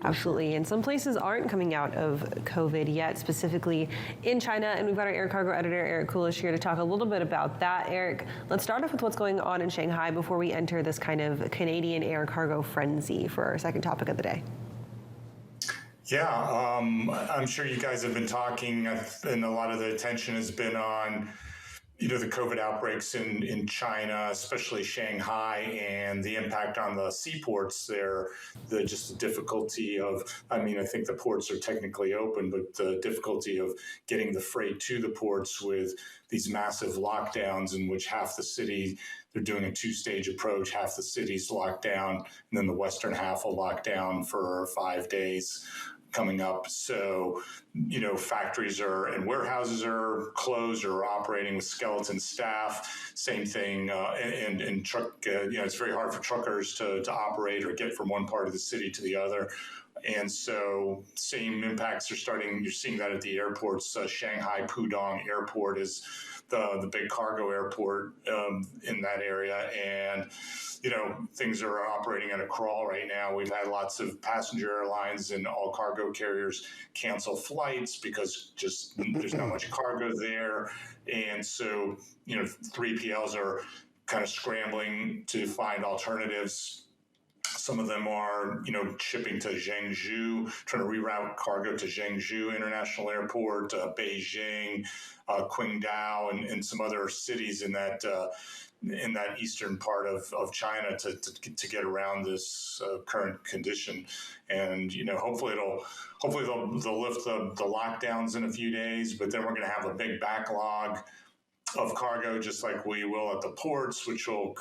Absolutely. And some places aren't coming out of COVID yet, specifically in China. And we've got our air cargo editor, Eric Kulish, here to talk a little bit about that. Eric, let's start off with what's going on in Shanghai before we enter this kind of Canadian air cargo frenzy for our second topic of the day. Yeah, I'm sure you guys have been talking, and a lot of the attention has been on the COVID outbreaks in China, especially Shanghai, and the impact on the seaports there, the difficulty of, I think the ports are technically open, but the difficulty of getting the freight to the ports with these massive lockdowns in which half the city, they're doing a two-stage approach, half the city's locked down, and then the western half will lock down for 5 days coming up. So, factories and warehouses are closed or operating with skeleton staff. Same thing, and truck, it's very hard for truckers to operate or get from one part of the city to the other. And so same impacts you're seeing that at the airports. Shanghai Pudong Airport is the big cargo airport in that area. And, things are operating at a crawl right now. We've had lots of passenger airlines and all cargo carriers cancel flights because there's not much cargo there. And so, 3PLs are kind of scrambling to find alternatives. Some of them are, shipping to Zhengzhou, trying to reroute cargo to Zhengzhou International Airport, Beijing, Qingdao, and some other cities in that eastern part of China to get around this current condition. And hopefully they'll lift the lockdowns in a few days, but then we're going to have a big backlog of cargo, just like we will at the ports, which will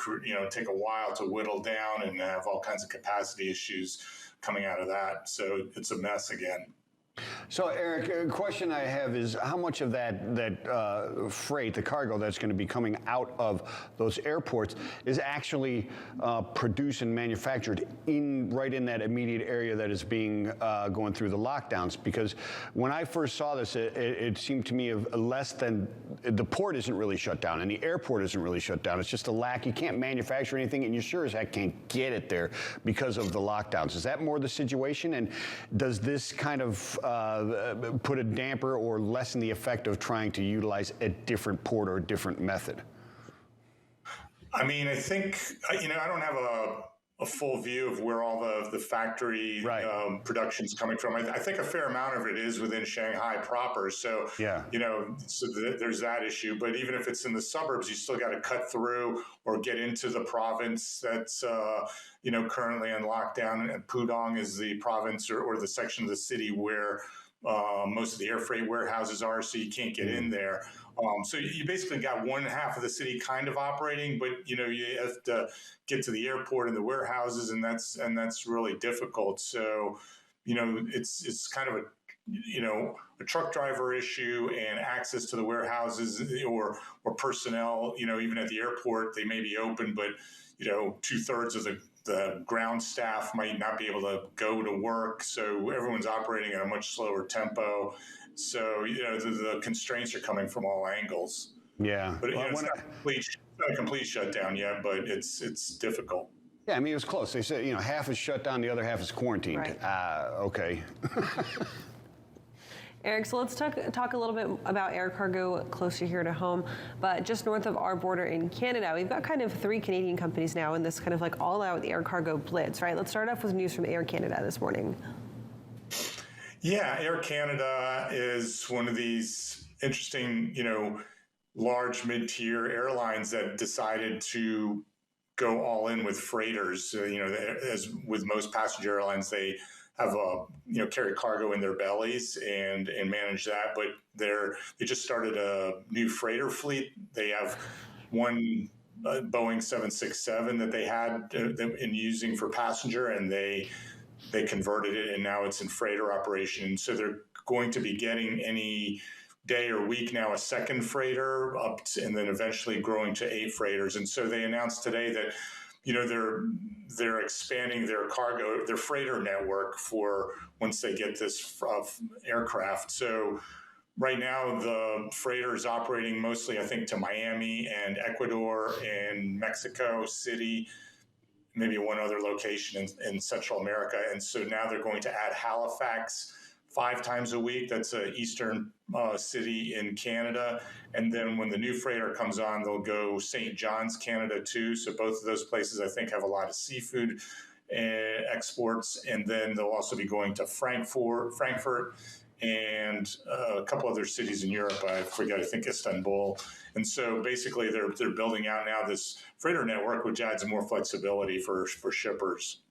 take a while to whittle down and have all kinds of capacity issues coming out of that. So it's a mess again. So, Eric, a question I have is how much of that freight, the cargo that's going to be coming out of those airports, is actually produced and manufactured right in that immediate area that is being going through the lockdowns? Because when I first saw this, it seemed to me of less than the port isn't really shut down and the airport isn't really shut down. It's just a lack. You can't manufacture anything, and you sure as heck can't get it there because of the lockdowns. Is that more the situation? And does this kind of put a damper or lessen the effect of trying to utilize a different port or a different method? I think, I don't have a full view of where all the factory production is coming from. I think a fair amount of it is within Shanghai proper. So, there's that issue. But even if it's in the suburbs, you still got to cut through or get into the province that's, currently on lockdown. And Pudong is the province or the section of the city where most of the air freight warehouses are, so you can't get in there. So you basically got one half of the city kind of operating, but you have to get to the airport and the warehouses, and that's really difficult. So it's kind of a truck driver issue and access to the warehouses or personnel. Even at the airport, they may be open, but 2/3 of the ground staff might not be able to go to work. So everyone's operating at a much slower tempo. So, the constraints are coming from all angles. Yeah. But it's not a complete shutdown yet, but it's difficult. Yeah, it was close. They said, half is shut down, the other half is quarantined. Right. Okay. Eric, so let's talk a little bit about air cargo closer here to home, but just north of our border in Canada. We've got kind of 3 Canadian companies now in this kind of like all-out air cargo blitz, right? Let's start off with news from Air Canada this morning. Yeah, Air Canada is one of these interesting, large mid-tier airlines that decided to go all in with freighters. As with most passenger airlines, they have carry cargo in their bellies and manage that. But they just started a new freighter fleet. They have one Boeing 767 that they had in using for passenger, and they converted it, and now it's in freighter operation. So they're going to be getting any day or week now a second freighter and then eventually growing to 8 freighters. And so they announced today that they're expanding their freighter network for once they get this aircraft. So right now the freighter is operating mostly, I think, to Miami and Ecuador and Mexico City, maybe one other location in Central America. And so now they're going to add Halifax 5 times a week. That's an eastern city in Canada. And then when the new freighter comes on, they'll go St. John's, Canada too. So both of those places, I think, have a lot of seafood exports. And then they'll also be going to Frankfurt and a couple other cities in Europe. I forget, I think Istanbul. And so basically they're building out now this freighter network, which adds more flexibility for shippers.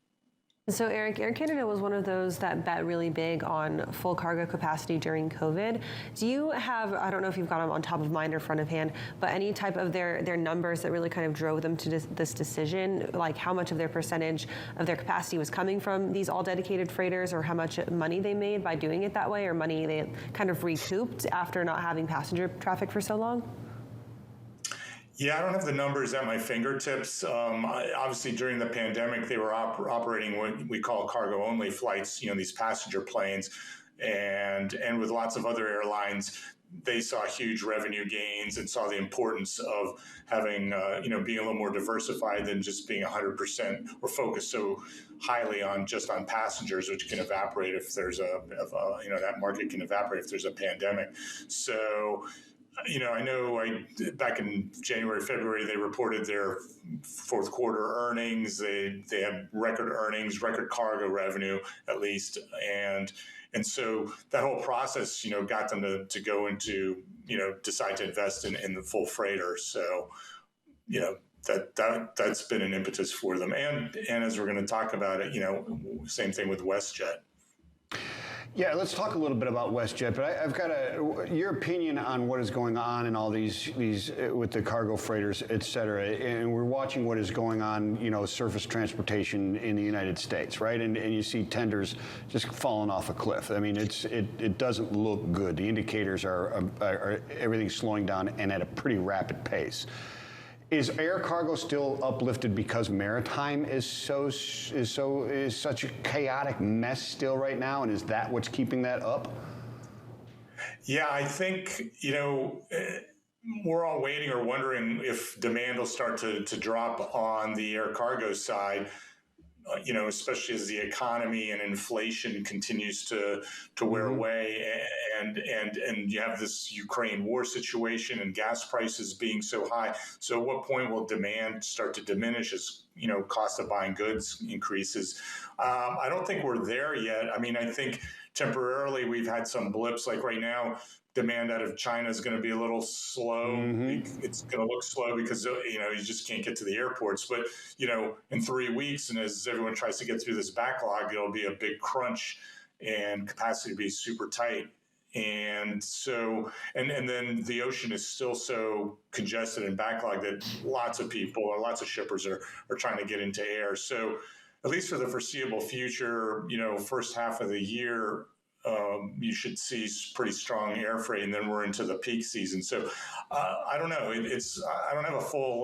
So Eric, Air Canada was one of those that bet really big on full cargo capacity during COVID. Do you have, I don't know if you've got them on top of mind or front of hand, but any type of their numbers that really kind of drove them to this decision, like how much of their percentage of their capacity was coming from these all dedicated freighters, or how much money they made by doing it that way, or money they kind of recouped after not having passenger traffic for so long? Yeah, I don't have the numbers at my fingertips. Obviously, during the pandemic, they were operating what we call cargo-only flights, these passenger planes, and with lots of other airlines, they saw huge revenue gains and saw the importance of having, being a little more diversified than just being 100% or focused so highly on just on passengers, which can evaporate if there's that market can evaporate if there's a pandemic. So, I know back in January, February, they reported their fourth quarter earnings. They had record earnings, record cargo revenue, at least. And so that whole process, got them to go into, decide to invest in the full freighter. So, that's been an impetus for them. And as we're going to talk about it, same thing with WestJet. Yeah, let's talk a little bit about WestJet, but I've got your opinion on what is going on in all these with the cargo freighters, et cetera. And we're watching what is going on, surface transportation in the United States, right? And you see tenders just falling off a cliff. I mean, it doesn't look good. The indicators are everything's slowing down and at a pretty rapid pace. Is air cargo still uplifted because maritime is such a chaotic mess still right now, and is that what's keeping that up? Yeah, I think we're all waiting or wondering if demand will start to drop on the air cargo side. Especially as the economy and inflation continues to wear away, and you have this Ukraine war situation and gas prices being so high. So at what point will demand start to diminish as cost of buying goods increases? I don't think we're there yet. I mean, I think temporarily we've had some blips. Like right now, demand out of China is going to be a little slow. It's going to look slow because, you just can't get to the airports. But, in 3 weeks, and as everyone tries to get through this backlog, it'll be a big crunch and capacity will be super tight. And so, and then the ocean is still so congested and backlogged that lots of people or lots of shippers are trying to get into air. So at least for the foreseeable future, first half of the year, you should see pretty strong air freight, and then we're into the peak season. So I don't know. I don't have a full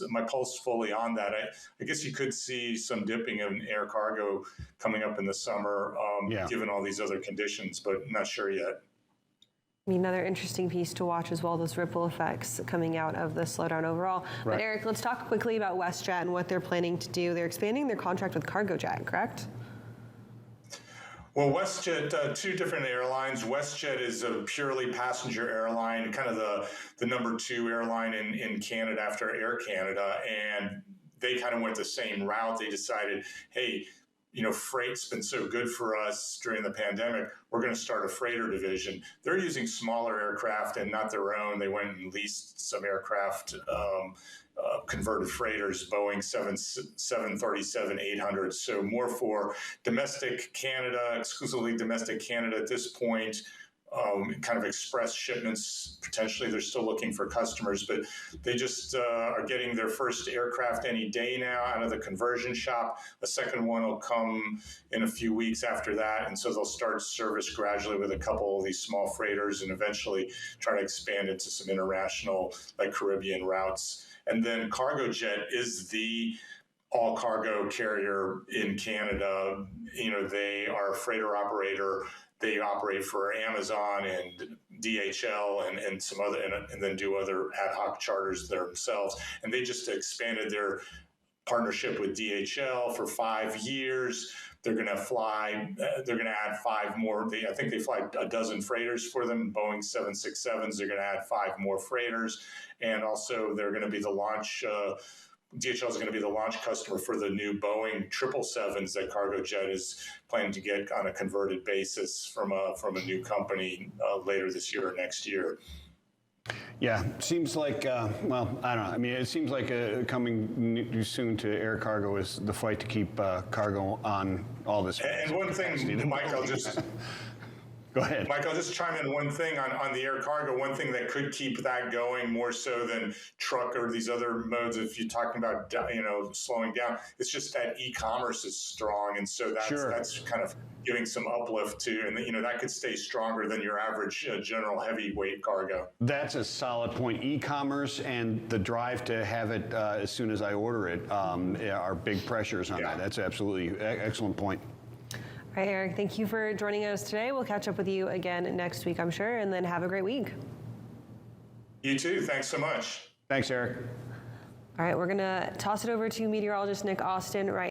my pulse fully on that. I guess you could see some dipping in air cargo coming up in the summer, given all these other conditions, but not sure yet. Another interesting piece to watch as well, those ripple effects coming out of the slowdown overall. Right. But Eric, let's talk quickly about WestJet and what they're planning to do. They're expanding their contract with Cargojet, correct? Well, WestJet, 2 different airlines. WestJet is a purely passenger airline, kind of the number 2 airline in Canada after Air Canada. And they kind of went the same route. They decided, hey, freight's been so good for us during the pandemic, we're going to start a freighter division. They're using smaller aircraft and not their own. They went and leased some aircraft, converted freighters, Boeing 737-800. So more for domestic Canada, exclusively domestic Canada at this point. Kind of express shipments. Potentially, they're still looking for customers, but they just are getting their first aircraft any day now out of the conversion shop. A second one will come in a few weeks after that, and so they'll start service gradually with a couple of these small freighters, and eventually try to expand into some international, like Caribbean routes. And then Cargojet is the all cargo carrier in Canada. They are a freighter operator. They operate for Amazon and DHL and some other, and then do other ad hoc charters themselves. And they just expanded their partnership with DHL for 5 years. They're going to fly. They're going to add 5 more. I think they fly a dozen freighters for them. Boeing 767s. They're going to add 5 more freighters, and also they're going to be the launch. DHL is going to be the launch customer for the new Boeing 777s that Cargojet is planning to get on a converted basis from a new company later this year or next year. Yeah, seems like, well, I don't know. I mean, it seems like coming soon to air cargo is the fight to keep cargo on all this. And one thing, Mike, I'll just go ahead. Mike, I'll just chime in one thing on the air cargo. One thing that could keep that going more so than truck or these other modes, if you're talking about slowing down, it's just that e-commerce is strong, and so that's kind of giving some uplift to, and that could stay stronger than your average general heavyweight cargo. That's a solid point. E-commerce and the drive to have it as soon as I order it are big pressures on that. That's absolutely excellent point. All right, Eric, thank you for joining us today. We'll catch up with you again next week, I'm sure, and then have a great week. You too. Thanks so much. Thanks, Eric. All right, we're going to toss it over to meteorologist Nick Austin right